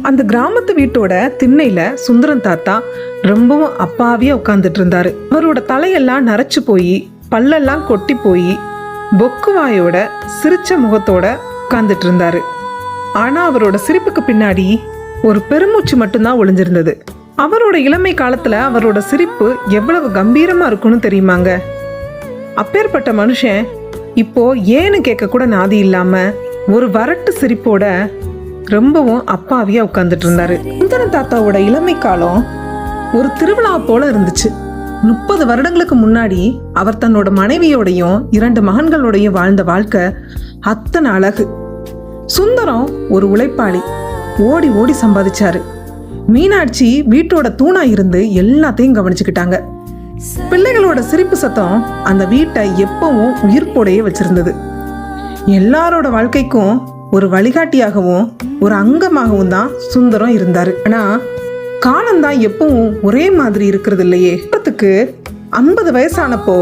அந்த கிராமத்து வீட்டோட திண்ணையில சுந்தரம் தாத்தா ரொம்பவும் அப்பாவியா உட்கார்ந்துட்டு இருந்தாரு. அவரோட தலையெல்லாம் நரைச்சு போய் பல்லெல்லாம் கொட்டி போய் பொக்குவாயோட சிரிச்ச முகத்தோட உட்கார்ந்துட்டு இருந்தாரு. ஆனா அவரோட சிரிப்புக்கு பின்னாடி ஒரு பெருமூச்சு மட்டும்தான் ஒளிஞ்சிருந்தது. அவரோட இளமை காலத்துல அவரோட சிரிப்பு எவ்வளவு கம்பீரமா இருக்கும்னு தெரியுமாங்க. அப்பேற்பட்ட மனுஷன் இப்போ ஏன்னு கேட்க கூட நாதி இல்லாம ஒரு வரட்டு சிரிப்போட ரொம்பவும் அப்பாவியா உட்கார்ந்துட்டு இருந்தாரு. சுந்தரம் தாத்தாவோட இளமை காலம் ஒரு திருவிழா போல இருந்துச்சு. 30 வருடங்களுக்கு முன்னாடி அவர் தன்னோட மனைவியோடையும் 2 மகன்களோடையும் வாழ்ந்த வாழ்க்கை அத்தனை அழகு. சுந்தரம் ஒரு உழைப்பாளி, ஓடி ஓடி சம்பாதிச்சாரு. மீனாட்சி வீட்டோட தூணா இருந்து எல்லாத்தையும் கவனிச்சுக்கிட்டாங்க. பிள்ளைகளோட சிரிப்பு சத்தம் அந்த வீட்டை எப்பவும் உயிர்ப்போடையே வச்சிருந்தது. எல்லாரோட வாழ்க்கைக்கும் ஒரு வழிகாட்டியாகவும் ஒரு அங்கமாகவும் தான் சுந்தரம் இருந்தாரு. ஆனா காலம்தான் எப்பவும் ஒரே மாதிரி இருக்கிறது இல்லையே. 50 வயசானப்போ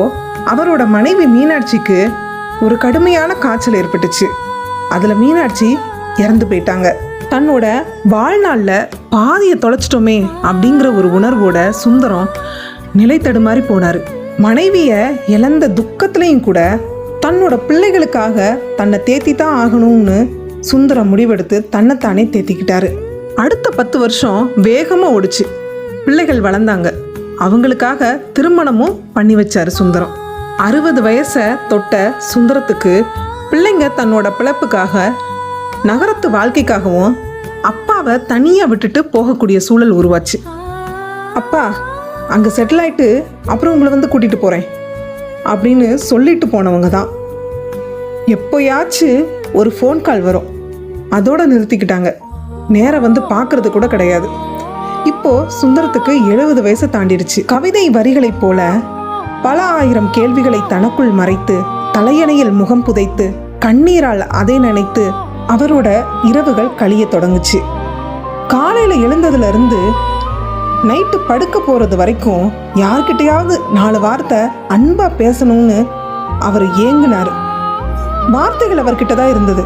அவரோட மனைவி மீனாட்சிக்கு ஒரு கடுமையான காய்ச்சல் ஏற்பட்டுச்சு. அதுல மீனாட்சி இறந்து போயிட்டாங்க. தன்னோட வாழ்நாள்ல பாதியை தொலைச்சிட்டோமே அப்படிங்கிற ஒரு உணர்வோட சுந்தரம் நிலை தடுமாறி போனாரு. மனைவிய இழந்த துக்கத்திலையும் கூட தன்னோட பிள்ளைகளுக்காக தன்னை தேத்தி தான் ஆகணும்னு சுந்தரம் முடிவெடுத்து தன்னைத்தானே தேத்திக்கிட்டாரு. அடுத்த 10 வருஷம் வேகமா ஓடிச்சு. பிள்ளைகள் வளர்ந்தாங்க. அவங்களுக்காக திருமணமும் பண்ணி வச்சாரு சுந்தரம். 60 வயசை தொட்ட சுந்தரத்துக்கு பிள்ளைங்க தன்னோட பிழைப்புக்காக நகரத்து வாழ்க்கைக்காகவும் அப்பாவை தனியா விட்டுட்டு போகக்கூடிய சூழல் உருவாச்சு. அப்பா அங்க செட்டில் ஆயிட்டு அப்புறம் உங்களை வந்து கூட்டிட்டு போறேன் அப்படின்னு சொல்லிட்டு போனவங்க தான். எப்போயாச்சும் ஒரு ஃபோன் கால் வரும், அதோட நிறுத்திக்கிட்டாங்க. நேரம் வந்து பார்க்கறது கூட கிடையாது. இப்போ சுந்தரத்துக்கு 70 வயசை தாண்டிடுச்சு. கவிதை வரிகளைப் போல பல ஆயிரம் கேள்விகளை தனக்குள் மறைத்து தலையணையில் முகம் புதைத்து கண்ணீரால் அதை நினைத்து அவரோட இரவுகள் கழிய தொடங்குச்சு. காலையில எழுந்ததுல இருந்து நைட்டு படுக்க போறது வரைக்கும் யார்கிட்டையாவது 4 வார்த்தை அன்பா பேசணும்னு அவர் ஏங்கினாரு. வார்த்தைகள் அவர்கிட்ட தான் இருந்தது,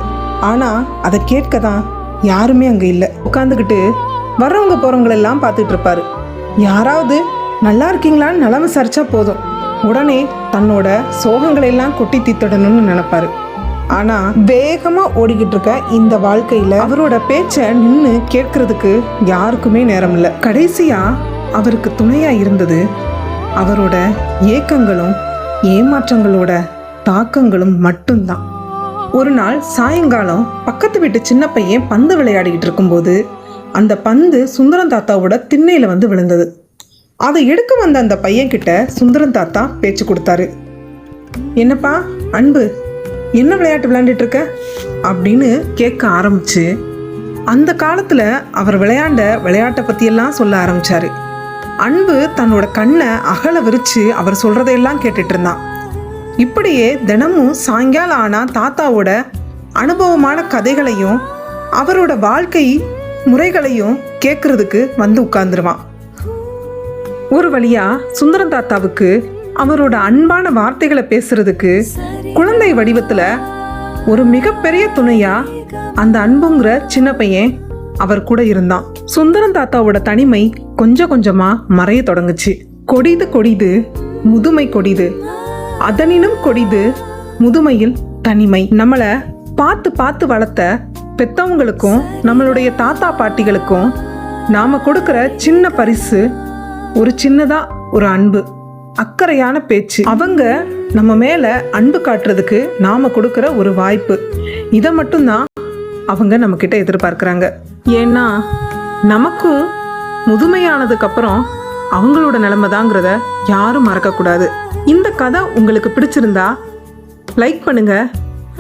ஆனா அதை கேட்க தான் யாருமே அங்க இல்லை. உட்காந்துக்கிட்டு வர்றவங்க போறவங்களெல்லாம் பார்த்துட்டு இருப்பாரு. யாராவது நல்லா இருக்கீங்களான்னு நலம் விசாரிச்சா போதும், உடனே தன்னோட சோகங்களை எல்லாம் கொட்டி தீத்தடணும்னு நினைப்பாரு. ஆனா வேகமா ஓடிக்கிட்டு இருக்க இந்த வாழ்க்கையில அவரோட பேச்ச நின்று கேட்கறதுக்கு யாருக்குமே நேரம் இல்லை. கடைசியா அவருக்கு துணையா இருந்தது அவரோட ஏக்கங்களும் ஏமாற்றங்களோட தாக்கங்களும் மட்டும்தான். ஒரு நாள் சாயங்காலம் பக்கத்து வீட்டு சின்ன பையன் பந்து விளையாடிக்கிட்டு இருக்கும்போது அந்த பந்து சுந்தரம் தாத்தாவோட திண்ணையில வந்து விழுந்தது. அதை எடுக்க வந்த அந்த பையன் கிட்ட சுந்தரம் தாத்தா பேச்சு கொடுத்தாரு. என்னப்பா அன்பு, என்ன விளையாட்டு விளையாண்டுட்டு இருக்க அப்படின்னு கேட்க ஆரம்பிச்சு அந்த காலத்துல அவர் விளையாண்ட விளையாட்டை பத்தியெல்லாம் சொல்ல ஆரம்பிச்சாரு. அன்பு தன்னோட கண்ணை அகல விரிச்சு அவர் சொல்றதையெல்லாம் கேட்டுட்டு இருந்தான். இப்படியே தினமும் சாயங்காலம் ஆனா தாத்தாவோட அனுபவமான கதைகளையும் அவரோட வாழ்க்கை முறைகளையும் கேட்கறதுக்கு வந்து உட்கார்ந்துருவான். ஒரு வழியா சுந்தரம் தாத்தாவுக்கு அவரோட அன்பான வார்த்தைகளை பேசுறதுக்கு குழந்தை வடிவத்துல ஒரு மிகப்பெரிய துணையா அந்த அன்புங்கிற சின்ன பையன் அவர் கூட இருந்தான். சுந்தரம் தாத்தாவோட தனிமை கொஞ்சம் கொஞ்சமா மறைய தொடங்குச்சு. கொடிது கொடிது முதுமை கொடிது, அதனினும் கொடிது முதுமையில் தனிமை. நம்மளை பார்த்து பார்த்து வளர்த்த பெத்தவங்களுக்கும் நம்மளுடைய தாத்தா பாட்டிகளுக்கும் நாம கொடுக்கிற சின்ன பரிசு ஒரு சின்னதா ஒரு அன்பு, அக்கறையான பேச்சு. அவங்க நம்ம மேல அன்பு காட்டுறதுக்கு நாம கொடுக்கிற ஒரு வாய்ப்பு. இதை மட்டும்தான் அவங்க நம்ம கிட்ட எதிர்பார்க்கிறாங்க. ஏன்னா நமக்கும் முதுமையானதுக்கு அப்புறம் அவங்களோட நிலைமை தாங்கிறத யாரும் மறக்கக்கூடாது. இந்த கதை உங்களுக்கு பிடிச்சிருந்தா லைக் பண்ணுங்க.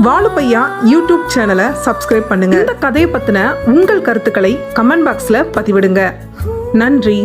வாலுப்பையா யூடியூப் சேனலை சப்ஸ்கிரைப் பண்ணுங்க. இந்த கதையை பத்தின உங்கள் கருத்துக்களை கமெண்ட் பாக்ஸ்ல பதிவிடுங்க. நன்றி.